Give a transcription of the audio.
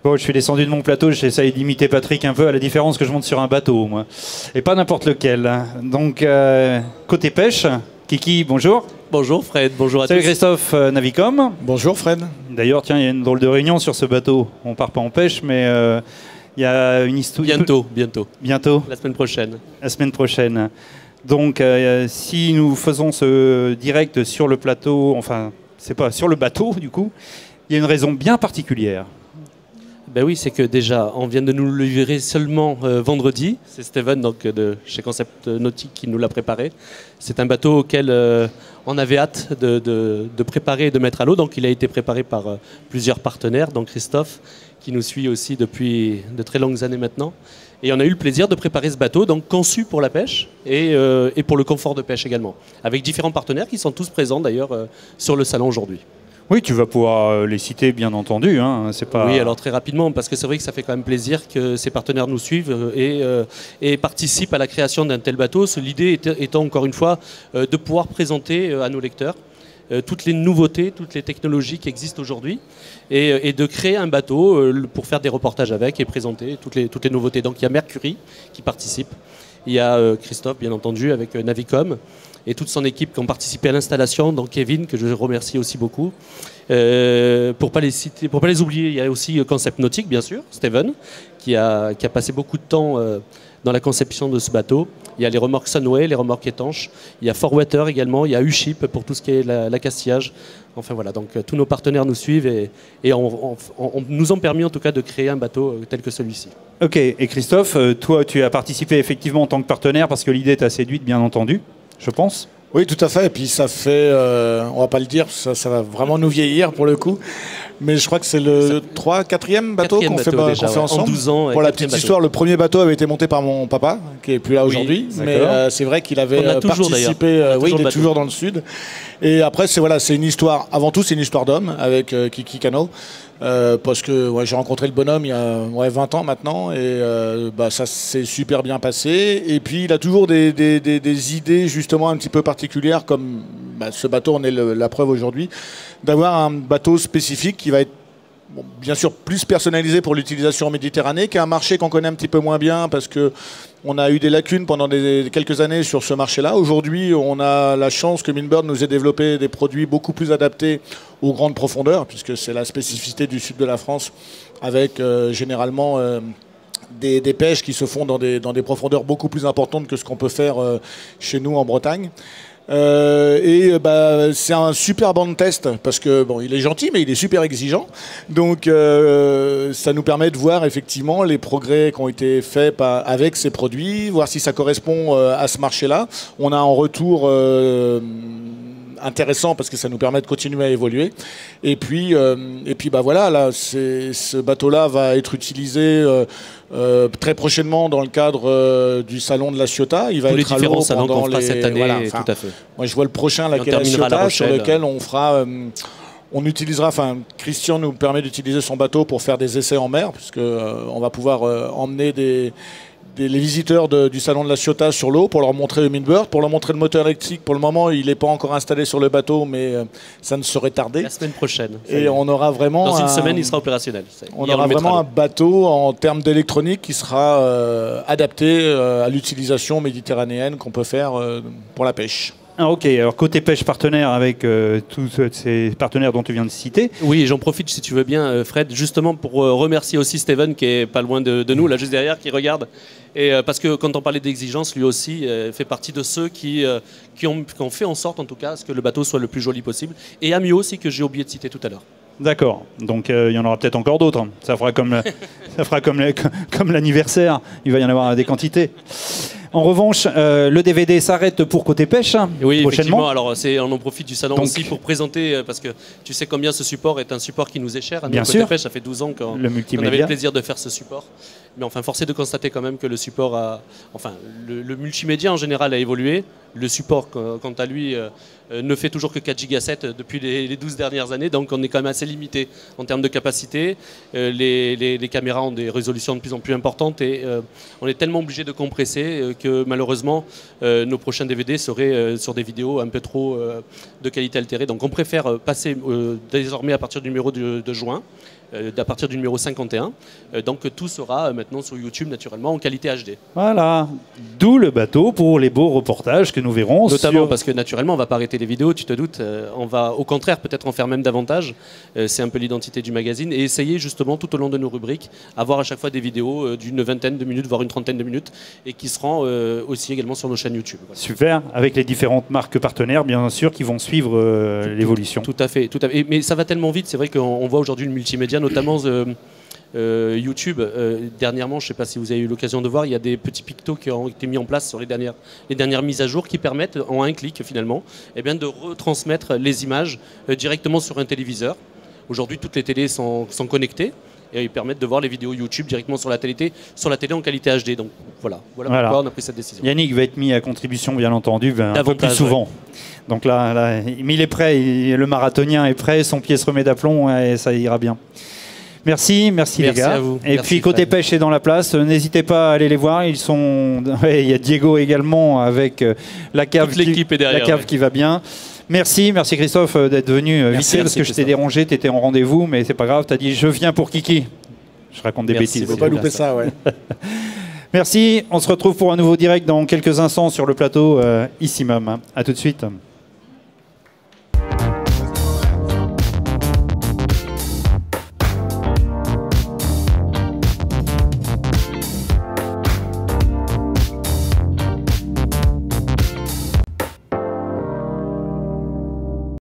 Bon, je suis descendu de mon plateau, j'essaye d'imiter Patrick un peu, à la différence que je monte sur un bateau, moi. Et pas n'importe lequel. Donc, côté pêche, Kiki, bonjour. Bonjour Fred, bonjour à tous. Salut Christophe, Navicom. Bonjour Fred. D'ailleurs, tiens, il y a une drôle de réunion sur ce bateau. On part pas en pêche, mais il y a une histoire... Bientôt. Bientôt. La semaine prochaine. La semaine prochaine. Donc, si nous faisons ce direct sur le plateau, enfin, c'est pas sur le bateau, du coup, il y a une raison bien particulière. Ben oui, c'est que déjà, on vient de nous le livrer seulement vendredi. C'est Steven donc, de chez Concept Nautique qui nous l'a préparé. C'est un bateau auquel on avait hâte de préparer et de mettre à l'eau. Donc il a été préparé par plusieurs partenaires, dont Christophe, qui nous suit aussi depuis de très longues années maintenant. Et on a eu le plaisir de préparer ce bateau, donc conçu pour la pêche et pour le confort de pêche également. Avec différents partenaires qui sont tous présents d'ailleurs sur le salon aujourd'hui. Oui, tu vas pouvoir les citer, bien entendu. Hein, c'est pas... Oui, alors très rapidement, parce que c'est vrai que ça fait quand même plaisir que ces partenaires nous suivent et participent à la création d'un tel bateau. L'idée étant, encore une fois, de pouvoir présenter à nos lecteurs toutes les nouveautés, toutes les technologies qui existent aujourd'hui et de créer un bateau pour faire des reportages avec et présenter toutes les nouveautés. Donc il y a Mercury qui participe, il y a Christophe, bien entendu, avec Navicom, et toute son équipe qui ont participé à l'installation, donc Kevin, que je remercie aussi beaucoup. Pour pas les citer, pour pas les oublier, il y a aussi Concept Nautique, bien sûr, Steven, qui a passé beaucoup de temps dans la conception de ce bateau. Il y a les remorques Sunway, les remorques étanches. Il y a Forwater également, il y a U-Ship pour tout ce qui est l'accastillage. Enfin voilà, donc tous nos partenaires nous suivent et nous ont permis en tout cas de créer un bateau tel que celui-ci. Ok, et Christophe, toi tu as participé effectivement en tant que partenaire parce que l'idée t'a séduite, bien entendu, je pense. Oui, tout à fait. Et puis ça fait, on va pas le dire, ça va vraiment nous vieillir pour le coup. Mais je crois que c'est le 4e bateau qu'on fait ensemble. En 12 ans. Pour la petite histoire, le premier bateau avait été monté par mon papa, qui est plus là aujourd'hui. Mais c'est vrai qu'il avait participé. Oui, il est toujours dans le sud. Et après, c'est une histoire. Avant tout, c'est une histoire d'homme avec Kiki Cano. Parce que j'ai rencontré le bonhomme il y a 20 ans maintenant et ça s'est super bien passé. Et puis il a toujours des idées justement un petit peu particulières comme ce bateau en est la preuve aujourd'hui, d'avoir un bateau spécifique qui va être bien sûr plus personnalisé pour l'utilisation en Méditerranée, qui est un marché qu'on connaît un petit peu moins bien parce que on a eu des lacunes pendant quelques années sur ce marché-là. Aujourd'hui, on a la chance que Minbird nous ait développé des produits beaucoup plus adaptés aux grandes profondeurs, puisque c'est la spécificité du sud de la France, avec généralement des pêches qui se font dans des profondeurs beaucoup plus importantes que ce qu'on peut faire chez nous en Bretagne. C'est un super banc de test parce que il est gentil mais il est super exigeant, donc ça nous permet de voir effectivement les progrès qui ont été faits avec ces produits, voir si ça correspond à ce marché-là. On a en retour intéressant parce que ça nous permet de continuer à évoluer. Et puis voilà, là, ce bateau-là va être utilisé très prochainement dans le cadre du salon de la Ciotat. Il va être à l'eau pendant cette année. Voilà, tout à fait. moi, je vois le prochain, là, qui est la Ciotat, sur lequel on fera. On utilisera, Christian nous permet d'utiliser son bateau pour faire des essais en mer, puisque on va pouvoir emmener les visiteurs du salon de la Ciotat sur l'eau pour leur montrer le Minbird, pour leur montrer le moteur électrique. Pour le moment, il n'est pas encore installé sur le bateau, mais ça ne saurait tarder. La semaine prochaine. Et on aura vraiment... Dans une semaine, il sera opérationnel. On aura vraiment un bateau en termes d'électronique qui sera adapté à l'utilisation méditerranéenne qu'on peut faire pour la pêche. Ah, ok, alors côté pêche partenaire avec tous ces partenaires dont tu viens de citer. Oui, j'en profite si tu veux bien, Fred, justement pour remercier aussi Steven qui est pas loin de nous, là juste derrière, qui regarde. Et parce que quand on parlait d'exigence, lui aussi fait partie de ceux qui ont fait en sorte, en tout cas, à ce que le bateau soit le plus joli possible. Et Amio aussi, que j'ai oublié de citer tout à l'heure. D'accord, donc il y en aura peut-être encore d'autres. Ça fera comme l'anniversaire, il va y en avoir des quantités. En revanche, le DVD s'arrête pour côté pêche oui, prochainement. Alors on en profite du salon aussi pour présenter, parce que tu sais combien ce support est un support qui nous est cher. Bien sûr. Côté pêche, ça fait 12 ans qu'on avait le plaisir de faire ce support. Mais enfin, force est de constater quand même que le support le multimédia en général a évolué. Le support, quant à lui, ne fait toujours que 4 Go 7 depuis les 12 dernières années, donc on est quand même assez limité en termes de capacité. Les caméras ont des résolutions de plus en plus importantes et on est tellement obligé de compresser que malheureusement nos prochains DVD seraient sur des vidéos un peu trop de qualité altérée. Donc on préfère passer désormais à partir du numéro de juin à partir du numéro 51. Donc tout sera maintenant sur YouTube naturellement en qualité HD. Voilà, d'où le bateau pour les beaux reportages que nous verrons. Notamment parce que naturellement on ne va pas arrêter les vidéos, tu te doutes, on va au contraire peut-être en faire même davantage, c'est un peu l'identité du magazine, et essayer justement tout au long de nos rubriques, avoir à chaque fois des vidéos d'une vingtaine de minutes, voire une trentaine de minutes, et qui seront aussi également sur nos chaînes YouTube. Voilà. Super, avec les différentes marques partenaires bien sûr qui vont suivre l'évolution. Tout à fait, mais ça va tellement vite, c'est vrai qu'on voit aujourd'hui le multimédia, notamment YouTube. Dernièrement, je ne sais pas si vous avez eu l'occasion de voir, il y a des petits pictos qui ont été mis en place sur les dernières mises à jour qui permettent en un clic finalement de retransmettre les images directement sur un téléviseur. Aujourd'hui, toutes les télés sont connectées. Et ils permettent de voir les vidéos YouTube directement sur la télé en qualité HD. Donc voilà pourquoi on a pris cette décision. Yannick va être mis à contribution, bien entendu, un peu plus souvent. Ouais. Donc là, il est prêt, le marathonien est prêt, son pied se remet d'aplomb et ça ira bien. Merci les gars. À vous. Et puis côté pêche est dans la place, n'hésitez pas à aller les voir. Ils sont, il y a Diego également avec la cave, toute l'équipe est derrière, la cave qui va bien. Merci Christophe d'être venu vite fait parce que je t'ai dérangé, tu étais en rendez-vous, mais c'est pas grave, tu as dit je viens pour Kiki. Je raconte des bêtises. Il ne faut pas louper ça, ouais. Merci, on se retrouve pour un nouveau direct dans quelques instants sur le plateau ici même. À tout de suite.